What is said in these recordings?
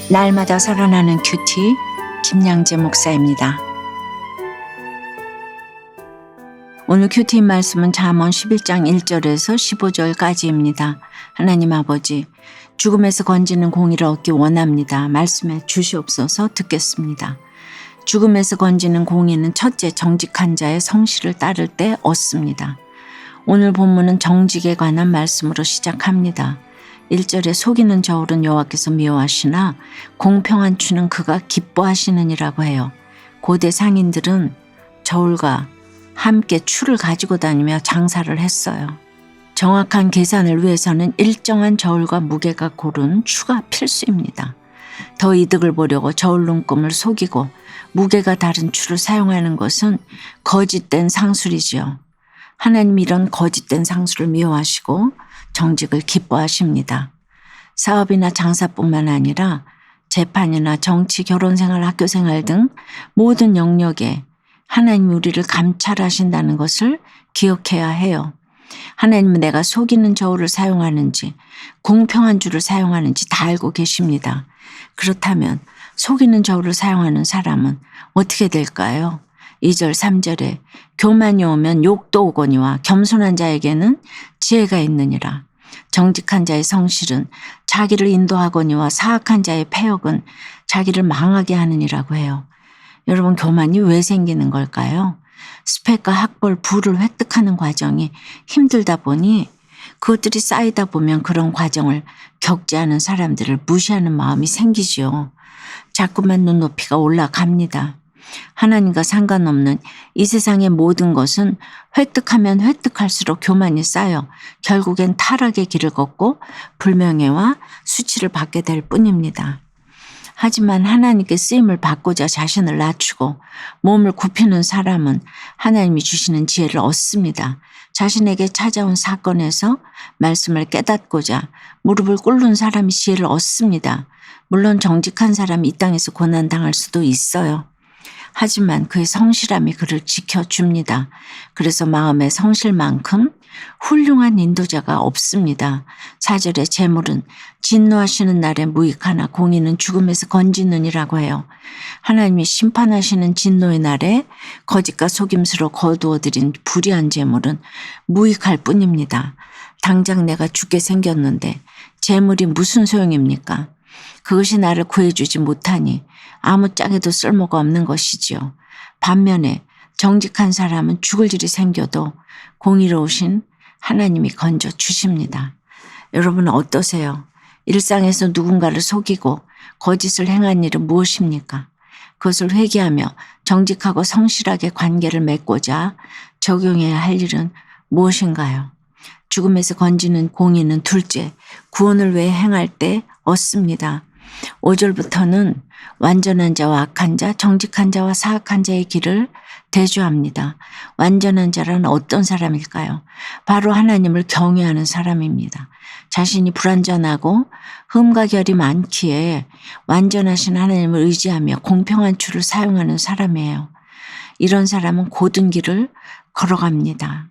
날마다 살아나는 큐티 김양재 목사입니다. 오늘 큐티 말씀은 잠언 11장 1절에서 15절까지입니다. 하나님 아버지, 죽음에서 건지는 공의를 얻기 원합니다. 말씀해 주시옵소서. 듣겠습니다. 죽음에서 건지는 공의는 첫째 정직한 자의 성실을 따를 때 얻습니다. 오늘 본문은 정직에 관한 말씀으로 시작합니다. 1절에 속이는 저울은 여호와께서 미워하시나 공평한 추는 그가 기뻐하시느니라고 해요. 고대 상인들은 저울과 함께 추를 가지고 다니며 장사를 했어요. 정확한 계산을 위해서는 일정한 저울과 무게가 고른 추가 필수입니다. 더 이득을 보려고 저울 눈금을 속이고 무게가 다른 추를 사용하는 것은 거짓된 상술이지요. 하나님이 이런 거짓된 상술을 미워하시고 정직을 기뻐하십니다. 사업이나 장사뿐만 아니라 재판이나 정치, 결혼생활, 학교생활 등 모든 영역에 하나님이 우리를 감찰하신다는 것을 기억해야 해요. 하나님은 내가 속이는 저울을 사용하는지 공평한 줄을 사용하는지 다 알고 계십니다. 그렇다면 속이는 저울을 사용하는 사람은 어떻게 될까요? 2절 3절에 교만이 오면 욕도 오거니와 겸손한 자에게는 지혜가 있느니라. 정직한 자의 성실은 자기를 인도하거니와 사악한 자의 패역은 자기를 망하게 하느니라고 해요. 여러분, 교만이 왜 생기는 걸까요? 스펙과 학벌, 부를 획득하는 과정이 힘들다 보니 그것들이 쌓이다 보면 그런 과정을 겪지 않은 사람들을 무시하는 마음이 생기지요. 자꾸만 눈높이가 올라갑니다. 하나님과 상관없는 이 세상의 모든 것은 획득하면 획득할수록 교만이 쌓여 결국엔 타락의 길을 걷고 불명예와 수치를 받게 될 뿐입니다. 하지만 하나님께 쓰임을 받고자 자신을 낮추고 몸을 굽히는 사람은 하나님이 주시는 지혜를 얻습니다. 자신에게 찾아온 사건에서 말씀을 깨닫고자 무릎을 꿇는 사람이 지혜를 얻습니다. 물론 정직한 사람이 이 땅에서 고난당할 수도 있어요. 하지만 그의 성실함이 그를 지켜줍니다. 그래서 마음의 성실만큼 훌륭한 인도자가 없습니다. 4절에 재물은 진노하시는 날에 무익하나 공의는 죽음에서 건지느니라고 해요. 하나님이 심판하시는 진노의 날에 거짓과 속임수로 거두어들인 불의한 재물은 무익할 뿐입니다. 당장 내가 죽게 생겼는데 재물이 무슨 소용입니까? 그것이 나를 구해주지 못하니 아무짝에도 쓸모가 없는 것이지요. 반면에 정직한 사람은 죽을 일이 생겨도 공의로우신 하나님이 건져주십니다. 여러분은 어떠세요? 일상에서 누군가를 속이고 거짓을 행한 일은 무엇입니까? 그것을 회개하며 정직하고 성실하게 관계를 맺고자 적용해야 할 일은 무엇인가요? 죽음에서 건지는 공의는 둘째, 구원을 위해 행할 때 얻습니다. 5절부터는 완전한 자와 악한 자, 정직한 자와 사악한 자의 길을 대조합니다. 완전한 자란 어떤 사람일까요? 바로 하나님을 경외하는 사람입니다. 자신이 불완전하고 흠과 결이 많기에 완전하신 하나님을 의지하며 공평한 줄을 사용하는 사람이에요. 이런 사람은 고든 길을 걸어갑니다.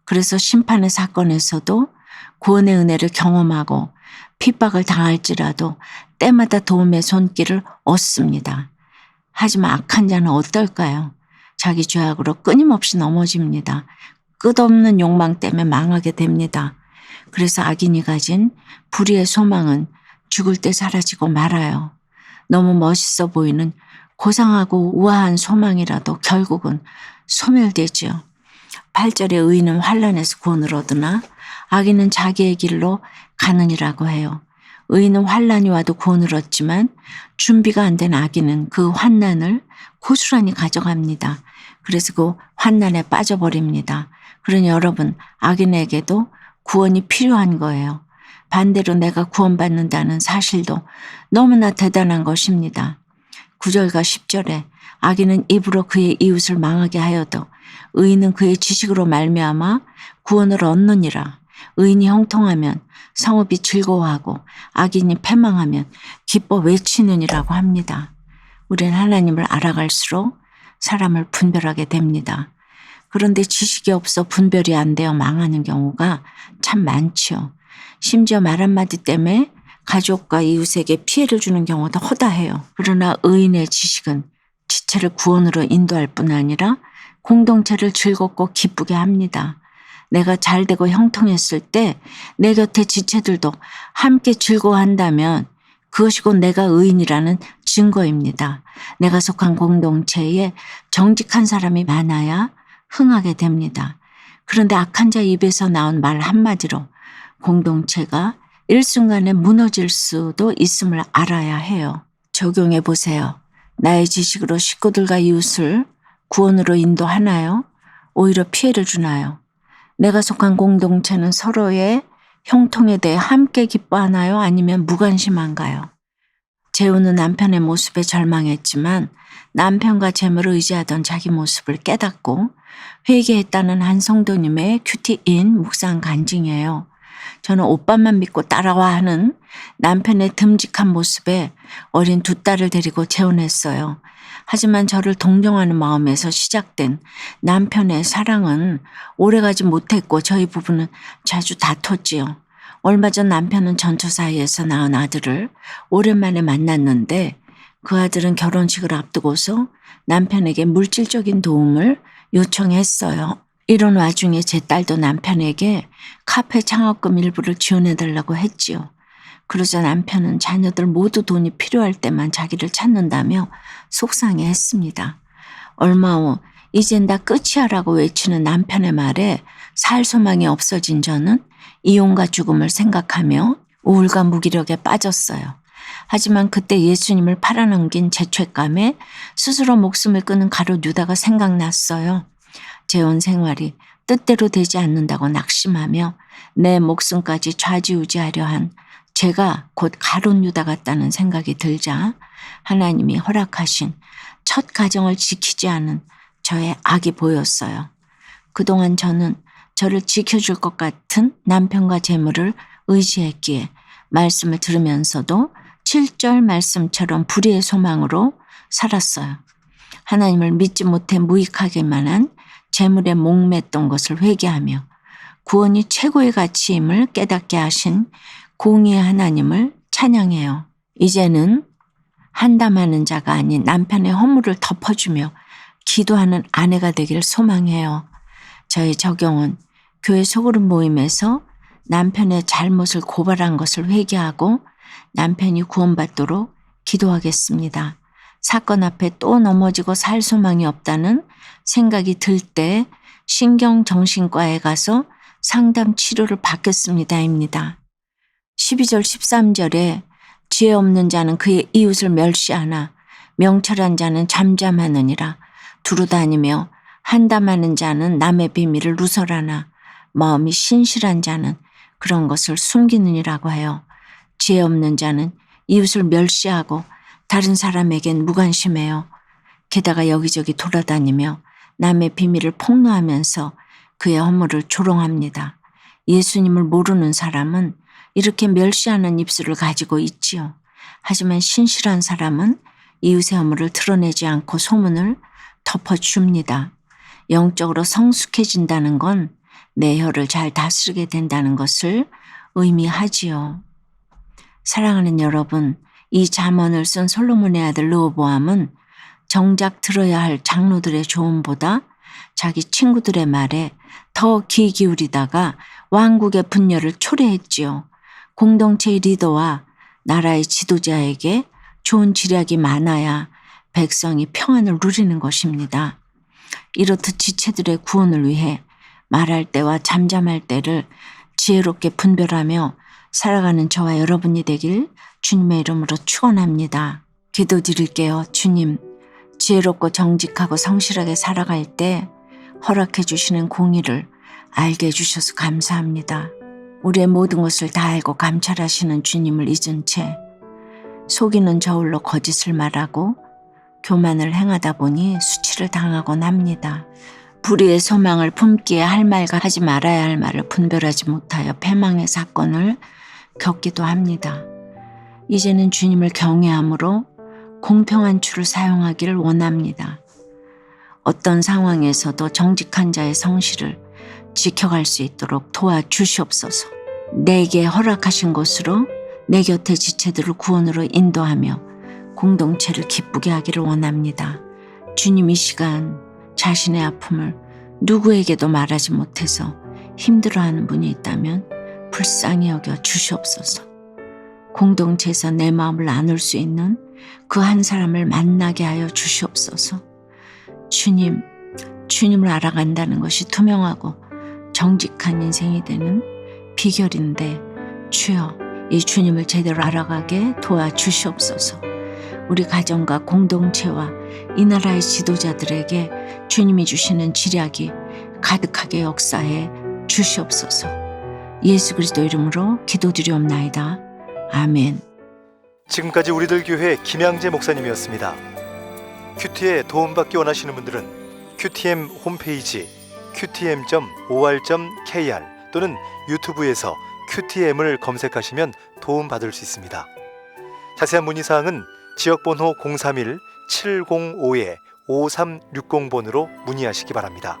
그래서 심판의 사건에서도 구원의 은혜를 경험하고 핍박을 당할지라도 때마다 도움의 손길을 얻습니다. 하지만 악한 자는 어떨까요? 자기 죄악으로 끊임없이 넘어집니다. 끝없는 욕망 때문에 망하게 됩니다. 그래서 악인이 가진 불의의 소망은 죽을 때 사라지고 말아요. 너무 멋있어 보이는 고상하고 우아한 소망이라도 결국은 소멸되지요. 8절에 의인은 환난에서 구원을 얻으나 악인은 자기의 길로 가느니라고 해요. 의인은 환난이 와도 구원을 얻지만 준비가 안 된 악인은 그 환난을 고스란히 가져갑니다. 그래서 그 환난에 빠져버립니다. 그러니 여러분, 악인에게도 구원이 필요한 거예요. 반대로 내가 구원받는다는 사실도 너무나 대단한 것입니다. 9절과 10절에 악인은 입으로 그의 이웃을 망하게 하여도 의인은 그의 지식으로 말미암아 구원을 얻느니라. 의인이 형통하면 성읍이 즐거워하고 악인이 패망하면 기뻐 외치느니라고 합니다. 우리는 하나님을 알아갈수록 사람을 분별하게 됩니다. 그런데 지식이 없어 분별이 안 되어 망하는 경우가 참 많지요. 심지어 말 한마디 때문에 가족과 이웃에게 피해를 주는 경우도 허다해요. 그러나 의인의 지식은 지체를 구원으로 인도할 뿐 아니라 공동체를 즐겁고 기쁘게 합니다. 내가 잘되고 형통했을 때 내 곁에 지체들도 함께 즐거워한다면 그것이 곧 내가 의인이라는 증거입니다. 내가 속한 공동체에 정직한 사람이 많아야 흥하게 됩니다. 그런데 악한 자 입에서 나온 말 한마디로 공동체가 일순간에 무너질 수도 있음을 알아야 해요. 적용해 보세요. 나의 지식으로 식구들과 이웃을 구원으로 인도하나요? 오히려 피해를 주나요? 내가 속한 공동체는 서로의 형통에 대해 함께 기뻐하나요? 아니면 무관심한가요? 재우는 남편의 모습에 절망했지만 남편과 재물을 의지하던 자기 모습을 깨닫고 회개했다는 한 성도님의 큐티인 묵상 간증이에요. 저는 오빠만 믿고 따라와 하는 남편의 듬직한 모습에 어린 두 딸을 데리고 재혼했어요. 하지만 저를 동정하는 마음에서 시작된 남편의 사랑은 오래가지 못했고 저희 부부는 자주 다퉜지요. 얼마 전 남편은 전처 사이에서 낳은 아들을 오랜만에 만났는데 그 아들은 결혼식을 앞두고서 남편에게 물질적인 도움을 요청했어요. 이런 와중에 제 딸도 남편에게 카페 창업금 일부를 지원해달라고 했지요. 그러자 남편은 자녀들 모두 돈이 필요할 때만 자기를 찾는다며 속상해했습니다. 얼마 후 이젠 다 끝이야라고 외치는 남편의 말에 살 소망이 없어진 저는 이혼과 죽음을 생각하며 우울과 무기력에 빠졌어요. 하지만 그때 예수님을 팔아넘긴 죄책감에 스스로 목숨을 끊은 가룟 유다가 생각났어요. 재혼 생활이 뜻대로 되지 않는다고 낙심하며 내 목숨까지 좌지우지하려 한 제가 곧 가룟 유다 같다는 생각이 들자 하나님이 허락하신 첫 가정을 지키지 않은 저의 악이 보였어요. 그동안 저는 저를 지켜줄 것 같은 남편과 재물을 의지했기에 말씀을 들으면서도 7절 말씀처럼 불의의 소망으로 살았어요. 하나님을 믿지 못해 무익하기만 한 재물에 목맸던 것을 회개하며 구원이 최고의 가치임을 깨닫게 하신 공의의 하나님을 찬양해요. 이제는 한담하는 자가 아닌 남편의 허물을 덮어주며 기도하는 아내가 되기를 소망해요. 저의 적용은 교회 소그룹 모임에서 남편의 잘못을 고발한 것을 회개하고 남편이 구원받도록 기도하겠습니다. 사건 앞에 또 넘어지고 살 소망이 없다는 생각이 들 때 신경정신과에 가서 상담 치료를 받겠습니다입니다. 12절 13절에 지혜 없는 자는 그의 이웃을 멸시하나 명철한 자는 잠잠하느니라. 두루다니며 한담하는 자는 남의 비밀을 누설하나 마음이 신실한 자는 그런 것을 숨기느니라고 해요. 지혜 없는 자는 이웃을 멸시하고 다른 사람에겐 무관심해요. 게다가 여기저기 돌아다니며 남의 비밀을 폭로하면서 그의 허물을 조롱합니다. 예수님을 모르는 사람은 이렇게 멸시하는 입술을 가지고 있지요. 하지만 신실한 사람은 이웃의 허물을 드러내지 않고 소문을 덮어줍니다. 영적으로 성숙해진다는 건 내 혀를 잘 다스리게 된다는 것을 의미하지요. 사랑하는 여러분, 이 잠언을 쓴 솔로몬의 아들 르호보암은 정작 들어야 할 장로들의 조언보다 자기 친구들의 말에 더 귀 기울이다가 왕국의 분열을 초래했지요. 공동체의 리더와 나라의 지도자에게 좋은 지략이 많아야 백성이 평안을 누리는 것입니다. 이렇듯 지체들의 구원을 위해 말할 때와 잠잠할 때를 지혜롭게 분별하며 살아가는 저와 여러분이 되길 주님의 이름으로 축원합니다. 기도드릴게요. 주님, 지혜롭고 정직하고 성실하게 살아갈 때 허락해 주시는 공의를 알게 해주셔서 감사합니다. 우리의 모든 것을 다 알고 감찰하시는 주님을 잊은 채 속이는 저울로 거짓을 말하고 교만을 행하다 보니 수치를 당하곤 합니다. 불의의 소망을 품기에 할 말과 하지 말아야 할 말을 분별하지 못하여 패망의 사건을 겪기도 합니다. 이제는 주님을 경외함으로 공평한 줄을 사용하기를 원합니다. 어떤 상황에서도 정직한 자의 성실을 지켜갈 수 있도록 도와주시옵소서. 내게 허락하신 것으로 내 곁의 지체들을 구원으로 인도하며 공동체를 기쁘게 하기를 원합니다. 주님, 이 시간 자신의 아픔을 누구에게도 말하지 못해서 힘들어하는 분이 있다면 불쌍히 여겨 주시옵소서. 공동체에서 내 마음을 나눌 수 있는 그 한 사람을 만나게 하여 주시옵소서. 주님, 주님을 알아간다는 것이 투명하고 정직한 인생이 되는 비결인데 주여, 이 주님을 제대로 알아가게 도와주시옵소서. 우리 가정과 공동체와 이 나라의 지도자들에게 주님이 주시는 지략이 가득하게 역사해 주시옵소서. 예수 그리스도 이름으로 기도드리옵나이다. 아멘. 지금까지 우리들 교회 김양재 목사님이었습니다. 큐티에 도움받기 원하시는 분들은 QTM 홈페이지 qtm.or.kr 또는 유튜브에서 QTM을 검색하시면 도움받을 수 있습니다. 자세한 문의사항은 지역번호 031-705-5360번으로 문의하시기 바랍니다.